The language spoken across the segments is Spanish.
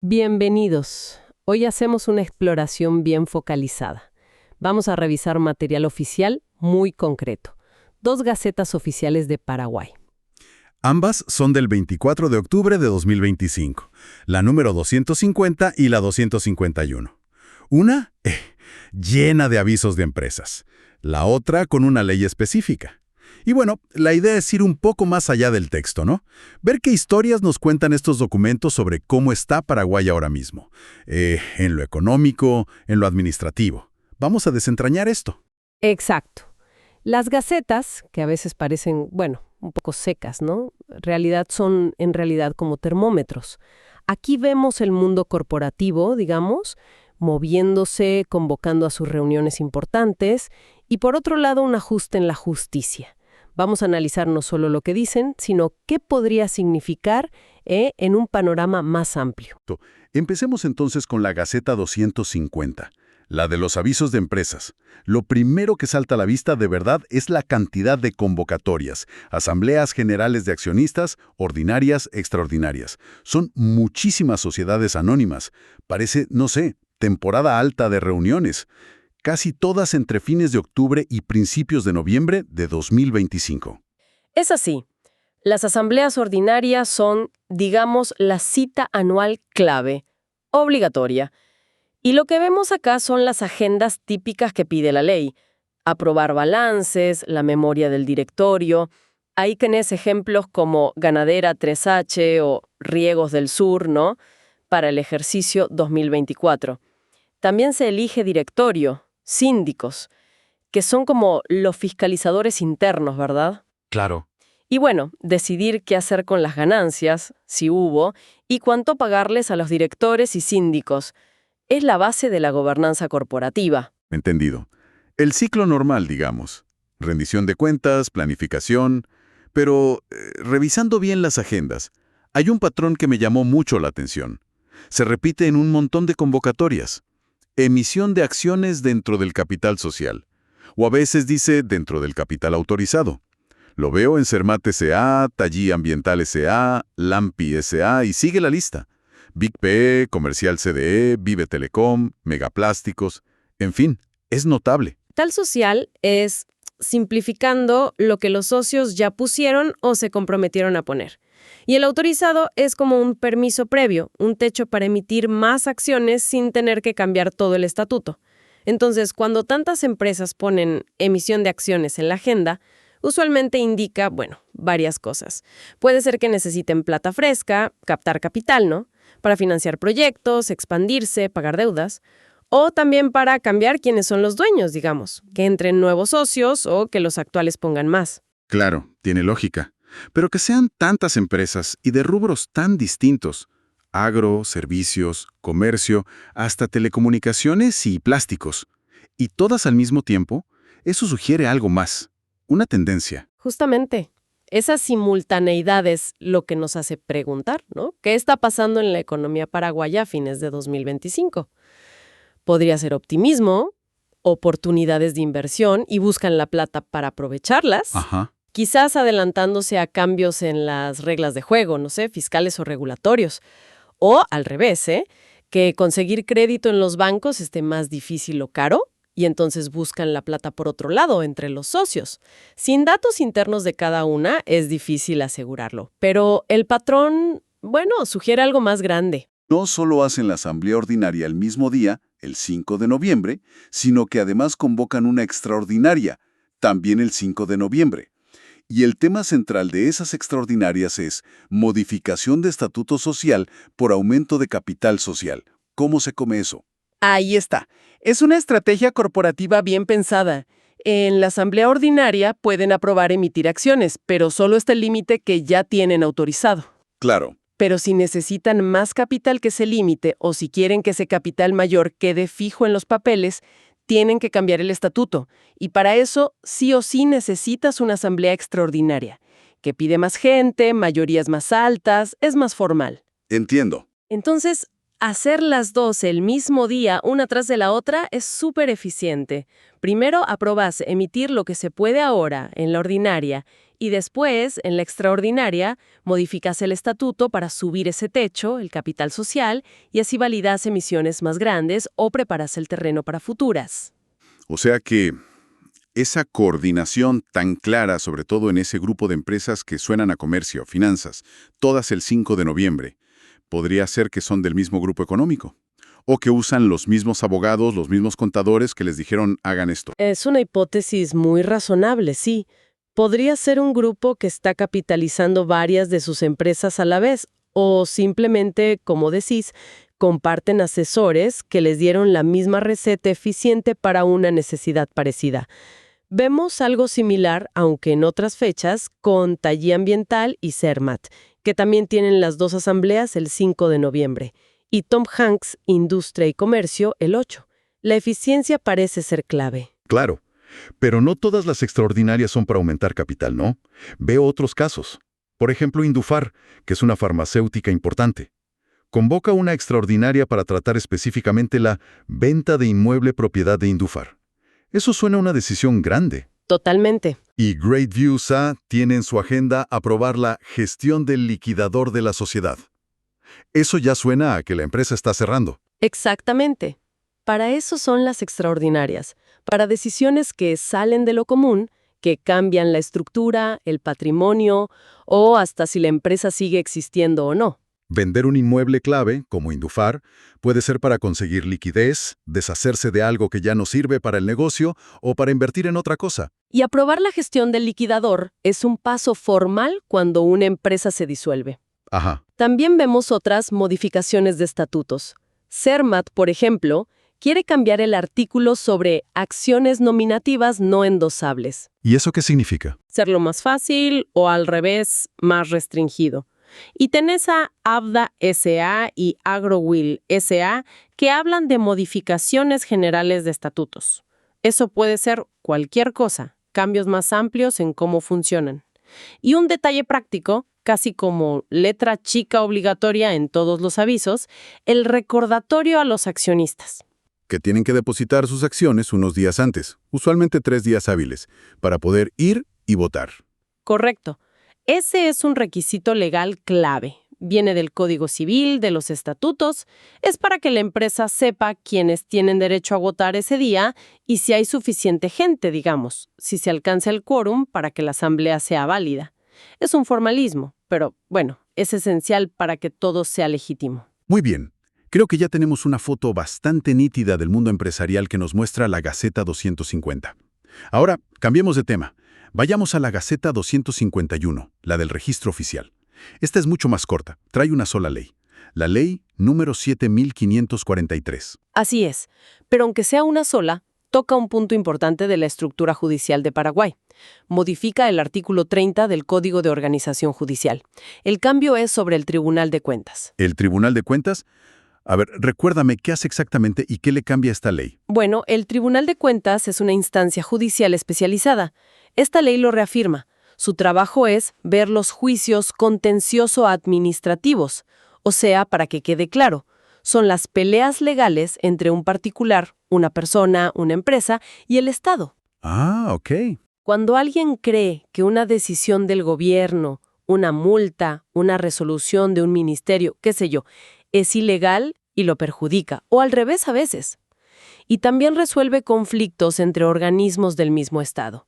Bienvenidos. Hoy hacemos una exploración bien focalizada. Vamos a revisar material oficial muy concreto. Dos gacetas oficiales de Paraguay. Ambas son del 24 de octubre de 2025, la número 250 y la 251. Una, llena de avisos de empresas. La otra con una ley específica. Y bueno, la idea es ir un poco más allá del texto, ¿no? Ver qué historias nos cuentan estos documentos sobre cómo está Paraguay ahora mismo. En lo económico, en lo administrativo. Vamos a desentrañar esto. Exacto. Las gacetas, que a veces parecen, bueno, un poco secas, ¿no? Son en realidad como termómetros. Aquí vemos el mundo corporativo, digamos, moviéndose, convocando a sus reuniones importantes, y por otro lado un ajuste en la justicia. Vamos a analizar no solo lo que dicen, sino qué podría significar en un panorama más amplio. Empecemos entonces con la Gaceta 250, la de los avisos de empresas. Lo primero que salta a la vista de verdad es la cantidad de convocatorias, asambleas generales de accionistas, ordinarias, extraordinarias. Son muchísimas sociedades anónimas. Parece, no sé, temporada alta de reuniones. Casi todas entre fines de octubre y principios de noviembre de 2025. Es así. Las asambleas ordinarias son, digamos, la cita anual clave, obligatoria. Y lo que vemos acá son las agendas típicas que pide la ley. Aprobar balances, la memoria del directorio. Ahí tenés ejemplos como Ganadera 3H o Riegos del Sur, ¿no? Para el ejercicio 2024. También se elige directorio, síndicos, que son como los fiscalizadores internos, ¿verdad? Claro. Y bueno, decidir qué hacer con las ganancias, si hubo, y cuánto pagarles a los directores y síndicos. Es la base de la gobernanza corporativa. Entendido. El ciclo normal, digamos. Rendición de cuentas, planificación. Pero, revisando bien las agendas, hay un patrón que me llamó mucho la atención. Se repite en un montón de convocatorias. Emisión de acciones dentro del capital social. O a veces dice dentro del capital autorizado. Lo veo en Cermat S.A., Tallí Ambiental S.A., Lampi S.A. y sigue la lista. Big P, Comercial CDE, Vive Telecom, Megaplásticos, en fin, es notable. Tal social es, simplificando, lo que los socios ya pusieron o se comprometieron a poner. Y el autorizado es como un permiso previo, un techo para emitir más acciones sin tener que cambiar todo el estatuto. Entonces, cuando tantas empresas ponen emisión de acciones en la agenda, usualmente indica, bueno, varias cosas. Puede ser que necesiten plata fresca, captar capital, ¿no? Para financiar proyectos, expandirse, pagar deudas. O también para cambiar quiénes son los dueños, digamos, que entren nuevos socios o que los actuales pongan más. Claro, tiene lógica. Pero que sean tantas empresas y de rubros tan distintos, agro, servicios, comercio, hasta telecomunicaciones y plásticos, y todas al mismo tiempo, eso sugiere algo más, una tendencia. Justamente, esa simultaneidad es lo que nos hace preguntar, ¿no? ¿Qué está pasando en la economía paraguaya a fines de 2025? Podría ser optimismo, oportunidades de inversión y buscan la plata para aprovecharlas. Ajá. Quizás adelantándose a cambios en las reglas de juego, no sé, fiscales o regulatorios. O al revés, que conseguir crédito en los bancos esté más difícil o caro y entonces buscan la plata por otro lado, entre los socios. Sin datos internos de cada una es difícil asegurarlo, pero el patrón, bueno, sugiere algo más grande. No solo hacen la asamblea ordinaria el mismo día, el 5 de noviembre, sino que además convocan una extraordinaria, también el 5 de noviembre. Y el tema central de esas extraordinarias es modificación de estatuto social por aumento de capital social. ¿Cómo se come eso? Ahí está. Es una estrategia corporativa bien pensada. En la asamblea ordinaria pueden aprobar emitir acciones, pero solo está el límite que ya tienen autorizado. Claro. Pero si necesitan más capital que ese límite o si quieren que ese capital mayor quede fijo en los papeles, tienen que cambiar el estatuto. Y para eso, sí o sí necesitas una asamblea extraordinaria, que pide más gente, mayorías más altas, es más formal. Entiendo. Entonces, hacer las dos el mismo día, una tras de la otra, es súper eficiente. Primero aprobas emitir lo que se puede ahora, en la ordinaria, Y después, en la extraordinaria, modificas el estatuto para subir ese techo, el capital social, y así validas emisiones más grandes o preparas el terreno para futuras. O sea que esa coordinación tan clara, sobre todo en ese grupo de empresas que suenan a comercio, finanzas, todas el 5 de noviembre, podría ser que son del mismo grupo económico. O que usan los mismos abogados, los mismos contadores que les dijeron hagan esto. Es una hipótesis muy razonable, sí. Podría ser un grupo que está capitalizando varias de sus empresas a la vez, o simplemente, como decís, comparten asesores que les dieron la misma receta eficiente para una necesidad parecida. Vemos algo similar, aunque en otras fechas, con Tallí Ambiental y Cermat, que también tienen las dos asambleas el 5 de noviembre, y Tom Hanks, Industria y Comercio, el 8. La eficiencia parece ser clave. Claro, pero no todas las extraordinarias son para aumentar capital, ¿no? Veo otros casos. Por ejemplo, Indufar, que es una farmacéutica importante. Convoca una extraordinaria para tratar específicamente la venta de inmueble propiedad de Indufar. Eso suena a una decisión grande. Totalmente. Y Great View SA tiene en su agenda aprobar la gestión del liquidador de la sociedad. Eso ya suena a que la empresa está cerrando. Exactamente. Para eso son las extraordinarias, para decisiones que salen de lo común, que cambian la estructura, el patrimonio, o hasta si la empresa sigue existiendo o no. Vender un inmueble clave, como Indufar, puede ser para conseguir liquidez, deshacerse de algo que ya no sirve para el negocio o para invertir en otra cosa. Y aprobar la gestión del liquidador es un paso formal cuando una empresa se disuelve. Ajá. También vemos otras modificaciones de estatutos. Cermat, por ejemplo, quiere cambiar el artículo sobre acciones nominativas no endosables. ¿Y eso qué significa? Serlo más fácil o al revés, más restringido. Y tenés a Avda S.A. y Agrowill S.A. que hablan de modificaciones generales de estatutos. Eso puede ser cualquier cosa, cambios más amplios en cómo funcionan. Y un detalle práctico, casi como letra chica obligatoria en todos los avisos, el recordatorio a los accionistas. Que tienen que depositar sus acciones unos días antes, usualmente 3 días hábiles, para poder ir y votar. Correcto. Ese es un requisito legal clave. Viene del Código Civil, de los estatutos. Es para que la empresa sepa quiénes tienen derecho a votar ese día y si hay suficiente gente, digamos, si se alcanza el quórum para que la asamblea sea válida. Es un formalismo, pero bueno, es esencial para que todo sea legítimo. Muy bien. Creo que ya tenemos una foto bastante nítida del mundo empresarial que nos muestra la Gaceta 250. Ahora, cambiemos de tema. Vayamos a la Gaceta 251, la del registro oficial. Esta es mucho más corta, trae una sola ley. La ley número 7543. Así es, pero aunque sea una sola, toca un punto importante de la estructura judicial de Paraguay. Modifica el artículo 30 del Código de Organización Judicial. El cambio es sobre el Tribunal de Cuentas. ¿El Tribunal de Cuentas? A ver, recuérdame qué hace exactamente y qué le cambia a esta ley. Bueno, el Tribunal de Cuentas es una instancia judicial especializada. Esta ley lo reafirma. Su trabajo es ver los juicios contencioso-administrativos. O sea, para que quede claro, son las peleas legales entre un particular, una persona, una empresa y el Estado. Ah, ok. Cuando alguien cree que una decisión del gobierno, una multa, una resolución de un ministerio, qué sé yo, es ilegal y lo perjudica, o al revés a veces. Y también resuelve conflictos entre organismos del mismo Estado.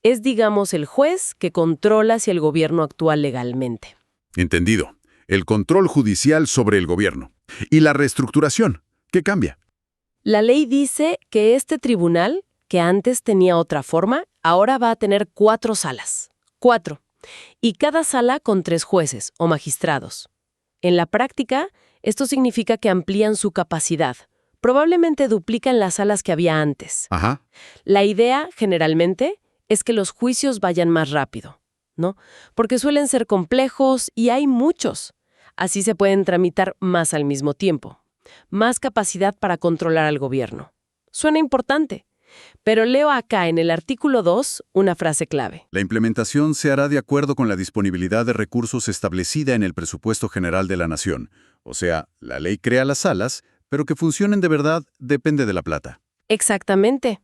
Es, digamos, el juez que controla si el gobierno actúa legalmente. Entendido. El control judicial sobre el gobierno. ¿Y la reestructuración? ¿Qué cambia? La ley dice que este tribunal, que antes tenía otra forma, ahora va a tener 4 salas. 4. Y cada sala con 3 jueces o magistrados. En la práctica, esto significa que amplían su capacidad. Probablemente duplican las salas que había antes. Ajá. La idea, generalmente, es que los juicios vayan más rápido, ¿no? Porque suelen ser complejos y hay muchos. Así se pueden tramitar más al mismo tiempo. Más capacidad para controlar al gobierno. Suena importante. Pero leo acá en el artículo 2 una frase clave. La implementación se hará de acuerdo con la disponibilidad de recursos establecida en el presupuesto general de la Nación. O sea, la ley crea las salas, pero que funcionen de verdad depende de la plata. Exactamente.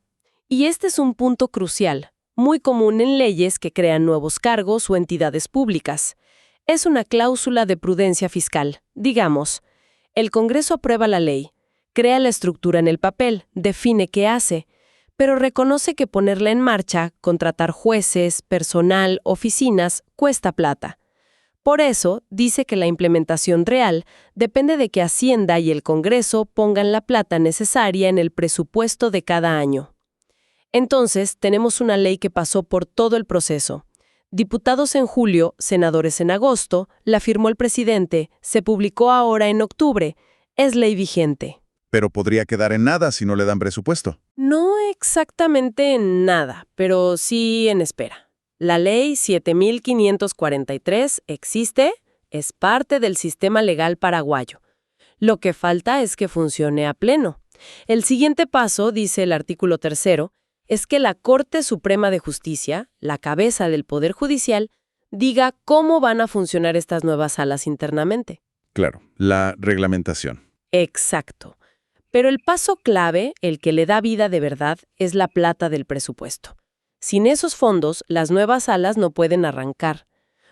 Y este es un punto crucial. muy común en leyes que crean nuevos cargos o entidades públicas. Es una cláusula de prudencia fiscal. Digamos, el Congreso aprueba la ley, crea la estructura en el papel, define qué hace, pero reconoce que ponerla en marcha, contratar jueces, personal, oficinas, cuesta plata. Por eso, dice que la implementación real depende de que Hacienda y el Congreso pongan la plata necesaria en el presupuesto de cada año. Entonces, tenemos una ley que pasó por todo el proceso. Diputados en julio, senadores en agosto, la firmó el presidente, se publicó ahora en octubre. Es ley vigente. Pero podría quedar en nada si no le dan presupuesto. No exactamente en nada, pero sí en espera. La Ley 7543 existe, es parte del sistema legal paraguayo. Lo que falta es que funcione a pleno. El siguiente paso, dice el artículo 3, es que la Corte Suprema de Justicia, la cabeza del Poder Judicial, diga cómo van a funcionar estas nuevas salas internamente. Claro, la reglamentación. Exacto. Pero el paso clave, el que le da vida de verdad, es la plata del presupuesto. Sin esos fondos, las nuevas salas no pueden arrancar.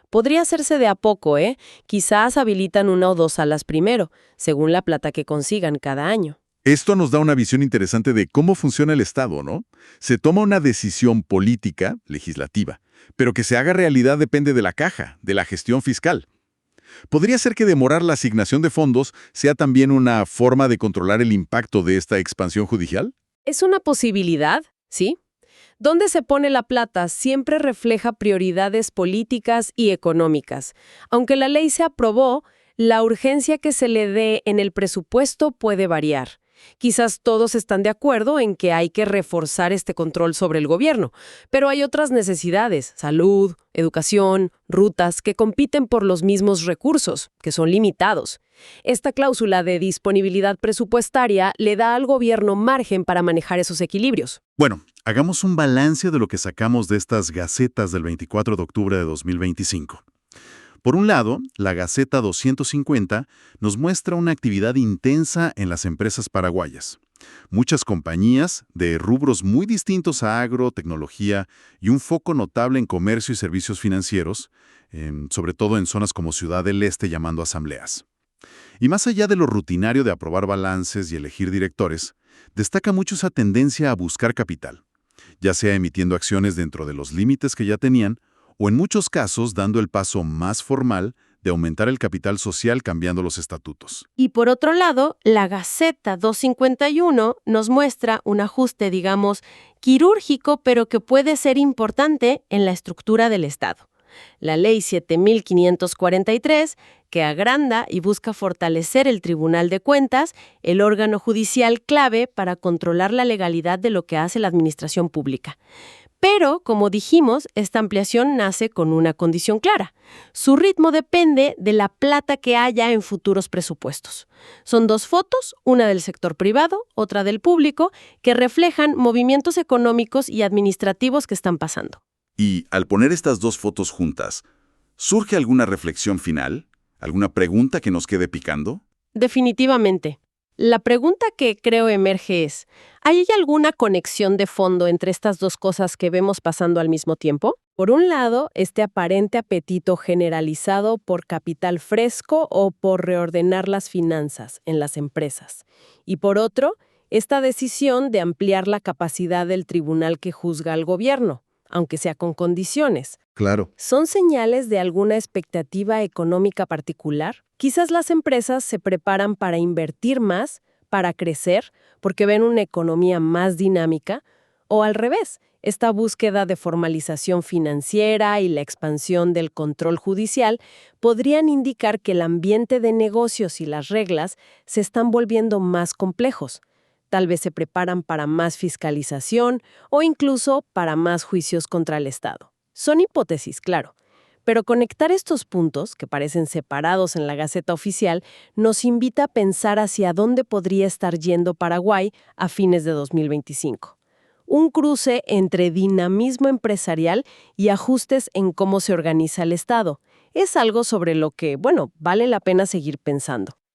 Podría hacerse de a poco, ¿eh? Quizás habilitan 1 o 2 salas primero, según la plata que consigan cada año. Esto nos da una visión interesante de cómo funciona el Estado, ¿no? Se toma una decisión política, legislativa, pero que se haga realidad depende de la caja, de la gestión fiscal. ¿Podría ser que demorar la asignación de fondos sea también una forma de controlar el impacto de esta expansión judicial? Es una posibilidad, ¿sí? Dónde se pone la plata siempre refleja prioridades políticas y económicas. Aunque la ley se aprobó, la urgencia que se le dé en el presupuesto puede variar. Quizás todos están de acuerdo en que hay que reforzar este control sobre el gobierno, pero hay otras necesidades, salud, educación, rutas, que compiten por los mismos recursos, que son limitados. Esta cláusula de disponibilidad presupuestaria le da al gobierno margen para manejar esos equilibrios. Bueno, hagamos un balance de lo que sacamos de estas gacetas del 24 de octubre de 2025. Por un lado, la Gaceta 250 nos muestra una actividad intensa en las empresas paraguayas. Muchas compañías de rubros muy distintos a agro, tecnología y un foco notable en comercio y servicios financieros, sobre todo en zonas como Ciudad del Este llamando asambleas. Y más allá de lo rutinario de aprobar balances y elegir directores, destaca mucho esa tendencia a buscar capital, ya sea emitiendo acciones dentro de los límites que ya tenían, o en muchos casos dando el paso más formal de aumentar el capital social cambiando los estatutos. Y por otro lado, la Gaceta 251 nos muestra un ajuste, digamos, quirúrgico, pero que puede ser importante en la estructura del Estado. La Ley 7543, que agranda y busca fortalecer el Tribunal de Cuentas, el órgano judicial clave para controlar la legalidad de lo que hace la administración pública. Pero, como dijimos, esta ampliación nace con una condición clara. Su ritmo depende de la plata que haya en futuros presupuestos. Son 2 fotos, una del sector privado, otra del público, que reflejan movimientos económicos y administrativos que están pasando. Y al poner estas 2 fotos juntas, ¿surge alguna reflexión final? ¿Alguna pregunta que nos quede picando? Definitivamente. La pregunta que creo emerge es, ¿hay alguna conexión de fondo entre estas 2 cosas que vemos pasando al mismo tiempo? Por un lado, este aparente apetito generalizado por capital fresco o por reordenar las finanzas en las empresas. Y por otro, esta decisión de ampliar la capacidad del tribunal que juzga al gobierno, aunque sea con condiciones. Claro. ¿Son señales de alguna expectativa económica particular? Quizás las empresas se preparan para invertir más, para crecer, porque ven una economía más dinámica, o al revés, esta búsqueda de formalización financiera y la expansión del control judicial podrían indicar que el ambiente de negocios y las reglas se están volviendo más complejos. Tal vez se preparan para más fiscalización o incluso para más juicios contra el Estado. Son hipótesis, claro, pero conectar estos puntos, que parecen separados en la Gaceta Oficial, nos invita a pensar hacia dónde podría estar yendo Paraguay a fines de 2025. Un cruce entre dinamismo empresarial y ajustes en cómo se organiza el Estado. Es algo sobre lo que, vale la pena seguir pensando.